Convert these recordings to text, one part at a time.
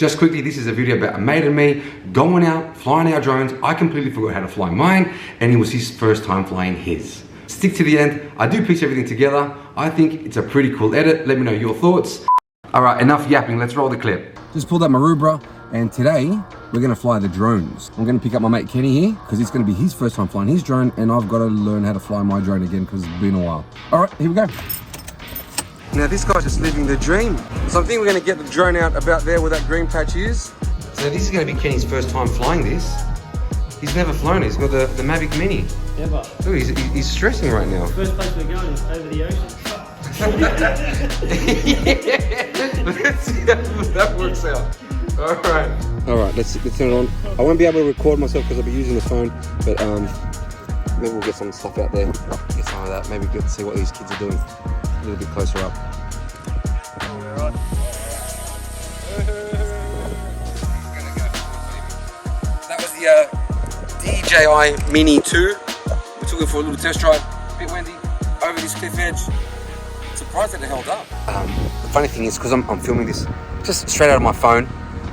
Just quickly, this is a video about a mate and me going out, flying our drones. I completely forgot how to fly mine, and it was his first time flying his. Stick to the end. I do piece everything together. I think it's a pretty cool edit. Let me know your thoughts. All right, enough yapping. Let's roll the clip. Just pulled up my Rubra, and today we're gonna fly the drones. I'm gonna pick up my mate Kenny here, because it's gonna be his first time flying his drone, and I've got to learn how to fly my drone again, because it's been a while. All right, here we go. Now this guy's just living the dream. So I think we're gonna get the drone out about there where that green patch is. So this is gonna be Kenny's first time flying this. He's never flown it. He's got the Mavic Mini. Never. Look, he's stressing right now. First place we're going is over the ocean. Yeah, let's see how that works out. All right, let's turn it on. I won't be able to record myself because I'll be using the phone, but maybe we'll get some stuff out there. Get some of that. Maybe get to see what these kids are doing a little bit closer up. Alright. That was the DJI Mini 2. We took it for a little test drive. A bit windy, over this cliff edge. Surprised that it held up. The funny thing is, because I'm filming this just straight out of my phone,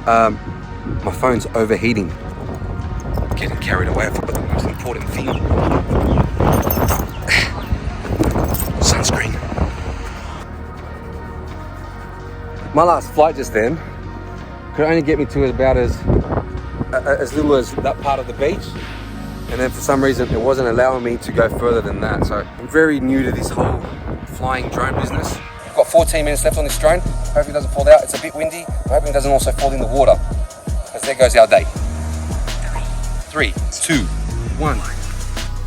my phone's overheating. I'm getting carried away. I forgot the most important thing. Sunscreen. My last flight just then could only get me to about as little as that part of the beach, and then for some reason it wasn't allowing me to go further than that. So I'm very new to this whole flying drone business. I've got 14 minutes left on this drone. Hopefully it doesn't fall out. It's a bit windy. I'm hoping it doesn't also fall in the water, because there goes our day. 3, 2, 1.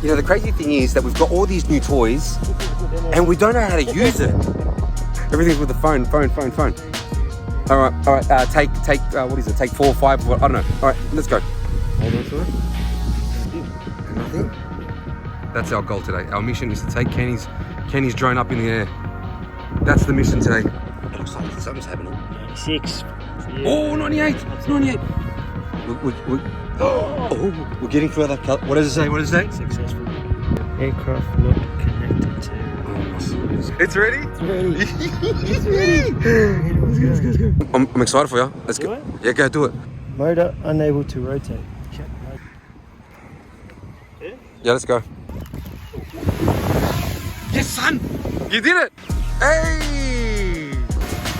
You know, the crazy thing is that we've got all these new toys and we don't know how to use it. Everything's with the phone. All right, take, what is it? Take 4 or 5, I don't know. All right, let's go. Hold on to it. Nothing. That's our goal today. Our mission is to take Kenny's drone up in the air. That's the mission today. It looks like something's happening. 96. Yeah. Oh, 98. We're getting through that. What does it say? Successful. Aircraft not connected to. It's ready? It's ready. Let's go. I'm excited for you. Let's go. Yeah, go do it. Motor unable to rotate. Yeah, let's go. Yes, son! You did it! Hey!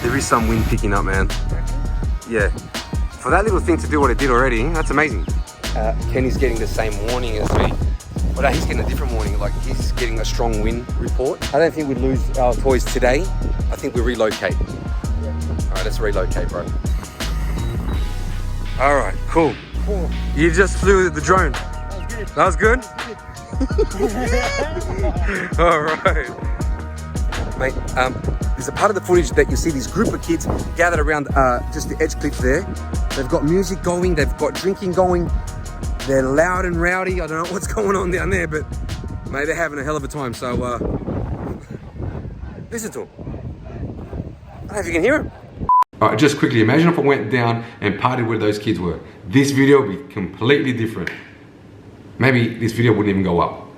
There is some wind picking up, man. Yeah. For that little thing to do what it did already, that's amazing. Kenny's getting the same warning as me. But he's getting a different warning, like he's getting a strong wind report. I don't think we'd lose our toys today. I think we relocate. All right, let's relocate, bro. All right, cool. You just flew the drone. That was good? All right. Mate, there's a part of the footage that you see this group of kids gathered around just the edge cliffs there. They've got music going, they've got drinking going. They're loud and rowdy. I don't know what's going on down there, but mate, they're having a hell of a time. So listen to them. I don't know if you can hear them. All right, just quickly, imagine if I went down and partied where those kids were. This video would be completely different. Maybe this video wouldn't even go up.